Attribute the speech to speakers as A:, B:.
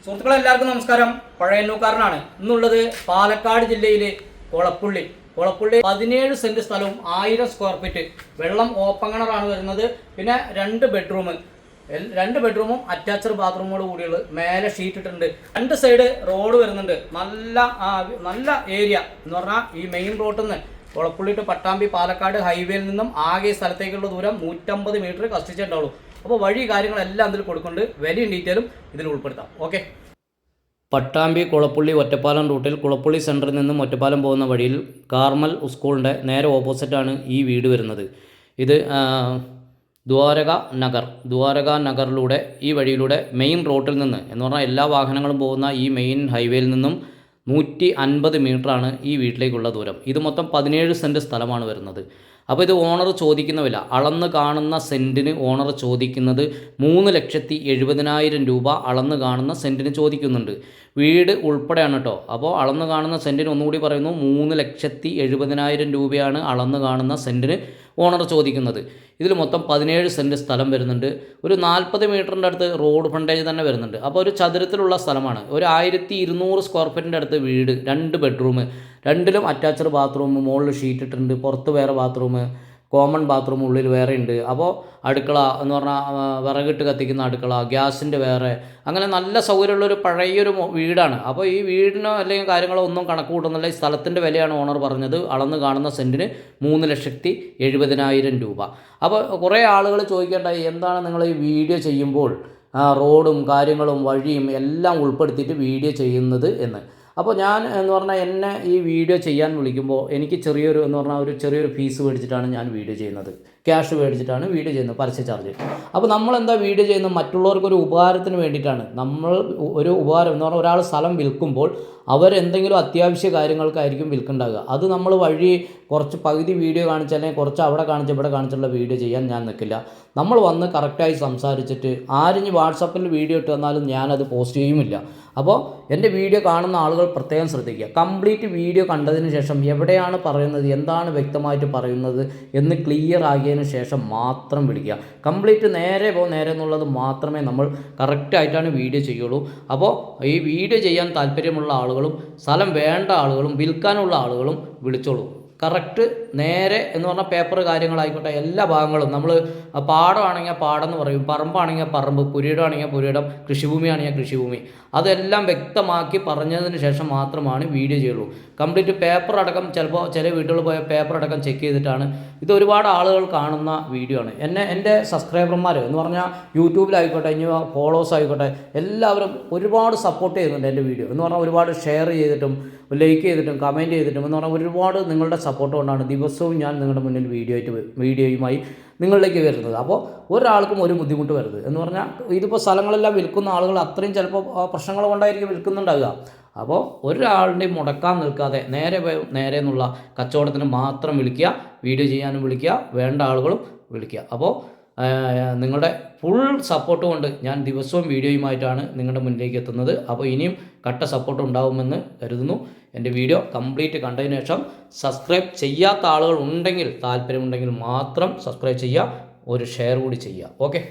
A: സുഹൃത്തുക്കളെ എല്ലാവർക്കും നമസ്കാരം. പഴയന്നൂക്കാരനാണ്. ഇന്നുള്ളത് പാലക്കാട് ജില്ലയിലെ കൊളപ്പുള്ളി 17 സെന്റ് സ്ഥലവും 1000 സ്ക്വയർ ഫീറ്റ് വെള്ളം ഓപ്പൺ കിണറാണ് വരുന്നത്. പിന്നെ 2 ബെഡ്റൂമും അറ്റാച്ച്ഡ് ബാത്റൂമോട് കൂടിയുള്ളത്. മേലെ ഷീറ്റ് ഇട്ടിട്ടുണ്ട്. 2 സൈഡ് റോഡ് വരുന്നുണ്ട്. നല്ല ഏരിയ എന്ന് പറഞ്ഞാൽ ഈ മെയിൻ റോഡിൽ നിന്ന് കൊളപ്പുള്ളി ടു പട്ടാമ്പി പാലക്കാട് ഹൈവേയിൽ നിന്നും ആകെ സ്ഥലത്തേക്കുള്ള ദൂരം 150 മീറ്റർ കഷ്ടിച്ചിട്ടുണ്ടാവുള്ളൂ. അപ്പോൾ വഴി കാര്യങ്ങളെല്ലാം ഇതിൽ കൊടുക്കുന്നുണ്ട്. വലിയ ഡീറ്റെയിലും ഇതിൽ ഉൾപ്പെടുത്താം. ഓക്കെ. പട്ടാമ്പി കുളപ്പുള്ളി ഒറ്റപ്പാലം റൂട്ടിൽ കുളപ്പുള്ളി സെൻറ്ററിൽ നിന്നും ഒറ്റപ്പാലം പോകുന്ന വഴിയിൽ കാർമൽ സ്കൂളിൻ്റെ നേരെ ഓപ്പോസിറ്റാണ് ഈ വീട് വരുന്നത്. ഇത് ദ്വാരക നഗറിലൂടെ ഈ വഴിയിലൂടെ മെയിൻ റോട്ടിൽ നിന്ന് എന്ന് പറഞ്ഞാൽ എല്ലാ വാഹനങ്ങളും പോകുന്ന ഈ മെയിൻ ഹൈവേയിൽ നിന്നും 150 മീറ്ററാണ് ഈ വീട്ടിലേക്കുള്ള ദൂരം. ഇത് മൊത്തം 17 സെൻറ്റ് സ്ഥലമാണ് വരുന്നത്. അപ്പോൾ ഇത് ഓണർ ചോദിക്കുന്ന വില, അളന്ന് കാണുന്ന സെൻറ്റിന് ഓണർ ചോദിക്കുന്നത് 3,70,000 രൂപ അളന്ന് കാണുന്ന സെൻറ്റിന് ചോദിക്കുന്നുണ്ട്. വീട് ഉൾപ്പെടെയാണ് കേട്ടോ. അപ്പോൾ അളന്ന് കാണുന്ന സെൻറ്റിന് ഒന്നുകൂടി പറയുന്നു, 3,70,000 രൂപയാണ് അളന്ന് കാണുന്ന സെൻറ്റിന് ഓണർ ചോദിക്കുന്നത്. ഇതിൽ മൊത്തം 17 സെൻറ്റ് സ്ഥലം വരുന്നുണ്ട്. ഒരു 40 മീറ്ററിൻ്റെ അടുത്ത് റോഡ് ഫ്രണ്ടേജ് തന്നെ വരുന്നുണ്ട്. അപ്പോൾ ഒരു ചതുരത്തിലുള്ള സ്ഥലമാണ്. ഒരു 1200 സ്ക്വയർ ഫീറ്റിൻ്റെ അടുത്ത് വീട്, 2 ബെഡ്റൂം, 2ലും അറ്റാച്ച്ഡ് ബാത്റൂം, മുകളിൽ ഷീറ്റ് ഇട്ടിട്ടുണ്ട്, പുറത്ത് വേറെ ബാത്റൂം, കോമൺ ബാത്റൂം ഉള്ളിൽ വേറെ ഉണ്ട്. അപ്പോൾ അടുക്കള എന്ന് പറഞ്ഞാൽ വിറകിട്ട് കത്തിക്കുന്ന അടുക്കള, ഗ്യാസിൻ്റെ വേറെ, അങ്ങനെ നല്ല സൗകര്യമുള്ളൊരു പഴയൊരു വീടാണ്. അപ്പോൾ ഈ വീടിനോ അല്ലെങ്കിൽ കാര്യങ്ങളോ ഒന്നും കണക്ക് കൂട്ടുന്നില്ല. ഈ സ്ഥലത്തിൻ്റെ വിലയാണ് ഓണർ പറഞ്ഞത്. അളന്ന് കാണുന്ന സെൻറ്റിന് 3,70,000 രൂപ. അപ്പോൾ കുറേ ആളുകൾ ചോദിക്കേണ്ടായി, എന്താണ് നിങ്ങൾ ഈ വീഡിയോ ചെയ്യുമ്പോൾ റോഡും കാര്യങ്ങളും വഴിയും എല്ലാം ഉൾപ്പെടുത്തിയിട്ട് വീഡിയോ ചെയ്യുന്നത് എന്ന്. അപ്പോൾ ഞാൻ എന്ന് പറഞ്ഞാൽ എന്നെ ഈ വീഡിയോ ചെയ്യാൻ വിളിക്കുമ്പോൾ എനിക്ക് ചെറിയൊരു ഫീസ് മേടിച്ചിട്ടാണ് ഞാൻ വീഡിയോ ചെയ്യുന്നത്. ക്യാഷ് മേടിച്ചിട്ടാണ് വീഡിയോ ചെയ്യുന്നത്, പരസ്യ ചാർജ്. അപ്പോൾ നമ്മളെന്താ വീഡിയോ ചെയ്യുന്നത്? മറ്റുള്ളവർക്കൊരു ഉപകാരത്തിന് വേണ്ടിയിട്ടാണ്. നമ്മൾ ഒരു ഉപകാരം എന്ന് പറഞ്ഞാൽ ഒരാൾ സ്ഥലം വിൽക്കുമ്പോൾ അവരെന്തെങ്കിലും അത്യാവശ്യ കാര്യങ്ങൾക്കായിരിക്കും വിൽക്കുന്നുണ്ടാകുക. അത് നമ്മൾ വഴി കുറച്ച് പകുതി വീഡിയോ കാണിച്ച് അല്ലെങ്കിൽ കുറച്ച് അവിടെ കാണിച്ച് ഇവിടെ കാണിച്ചുള്ള വീഡിയോ ചെയ്യാൻ ഞാൻ നിൽക്കില്ല. നമ്മൾ വന്ന് കറക്റ്റായി സംസാരിച്ചിട്ട് ആരിഞ്ഞ് വാട്സപ്പിൽ വീഡിയോ ഇട്ട് തന്നാലും ഞാനത് പോസ്റ്റ് ചെയ്യുമില്ല. അപ്പോൾ എൻ്റെ വീഡിയോ കാണുന്ന ആളുകൾ പ്രത്യേകം ശ്രദ്ധിക്കുക. കംപ്ലീറ്റ് വീഡിയോ കണ്ടതിന് ശേഷം എവിടെയാണ് പറയുന്നത്, എന്താണ് വ്യക്തമായിട്ട് പറയുന്നത് എന്ന് ക്ലിയർ ആക്കിയതിന് ശേഷം മാത്രം വിളിക്കുക. കംപ്ലീറ്റ് നേരെ എന്നുള്ളത് മാത്രമേ നമ്മൾ കറക്റ്റായിട്ടാണ് വീഡിയോ ചെയ്യുള്ളൂ. അപ്പോൾ ഈ വീഡിയോ ചെയ്യാൻ താല്പര്യമുള്ള ആളുകളും സ്ഥലം വേണ്ട ആളുകളും വിൽക്കാനുള്ള ആളുകളും വിളിച്ചോളൂ. കറക്റ്റ് നേരെ എന്ന് പറഞ്ഞാൽ പേപ്പർ കാര്യങ്ങളായിക്കോട്ടെ എല്ലാ ഭാഗങ്ങളും. നമ്മൾ പാടമാണെങ്കിൽ പാടം എന്ന് പറയും, പറമ്പാണെങ്കിൽ പറമ്പ്, പുരയിടമാണെങ്കിൽ പുരയിടം, കൃഷിഭൂമിയാണെങ്കിൽ കൃഷിഭൂമി, അതെല്ലാം വ്യക്തമാക്കി പറഞ്ഞതിന് ശേഷം മാത്രമാണ് വീഡിയോ ചെയ്യുള്ളൂ. കംപ്ലീറ്റ് പേപ്പർ അടക്കം ചിലപ്പോൾ ചില വീടുകളിൽ പോയ പേപ്പർ അടക്കം ചെക്ക് ചെയ്തിട്ടാണ്. ഇത് ഒരുപാട് ആളുകൾ കാണുന്ന വീഡിയോ ആണ്. എൻ്റെ സബ്സ്ക്രൈബർമാർ എന്ന് പറഞ്ഞാൽ യൂട്യൂബിലായിക്കോട്ടെ, ഇനി ഫോളോവേഴ്സ് ആയിക്കോട്ടെ, എല്ലാവരും ഒരുപാട് സപ്പോർട്ട് ചെയ്യുന്നുണ്ട് എൻ്റെ വീഡിയോ. എന്ന് പറഞ്ഞാൽ ഒരുപാട് ഷെയർ ചെയ്തിട്ടും ലൈക്ക് ചെയ്തിട്ടും കമൻറ്റ് ചെയ്തിട്ടും എന്ന് പറഞ്ഞാൽ ഒരുപാട് നിങ്ങളുടെ സപ്പോർട്ട് കൊണ്ടാണ് ദിവസവും ഞാൻ നിങ്ങളുടെ മുന്നിൽ വീഡിയോയുമായി നിങ്ങളിലേക്ക് വരുന്നത്. അപ്പോൾ ഒരാൾക്കും ഒരു ബുദ്ധിമുട്ട് വരുന്നത് എന്ന് പറഞ്ഞാൽ ഇതിപ്പോൾ സ്ഥലങ്ങളെല്ലാം വിൽക്കുന്ന ആളുകൾ അത്രയും ചിലപ്പോൾ പ്രശ്നങ്ങൾ കൊണ്ടായിരിക്കും വിൽക്കുന്നുണ്ടാകുക. അപ്പോൾ ഒരാളുടെയും മുടക്കാൻ നിൽക്കാതെ നേരെ എന്നുള്ള കച്ചവടത്തിന് മാത്രം വിളിക്കുക, വീഡിയോ ചെയ്യാനും വിളിക്കുക, വേണ്ട ആളുകളും വിളിക്കുക. അപ്പോൾ നിങ്ങളുടെ ഫുൾ സപ്പോർട്ട് കൊണ്ട് ഞാൻ ദിവസവും വീഡിയോയുമായിട്ടാണ് നിങ്ങളുടെ മുന്നിലേക്ക് എത്തുന്നത്. അപ്പോൾ ഇനിയും കട്ട സപ്പോർട്ട് ഉണ്ടാകുമെന്ന് കരുതുന്നു. എൻ്റെ വീഡിയോ കംപ്ലീറ്റ് കണ്ടതിന് ശേഷം സബ്സ്ക്രൈബ് ചെയ്യാത്ത ആളുകൾ ഉണ്ടെങ്കിൽ, താല്പര്യമുണ്ടെങ്കിൽ മാത്രം സബ്സ്ക്രൈബ് ചെയ്യുക, ഒരു ഷെയർ കൂടി ചെയ്യുക. ഓക്കെ.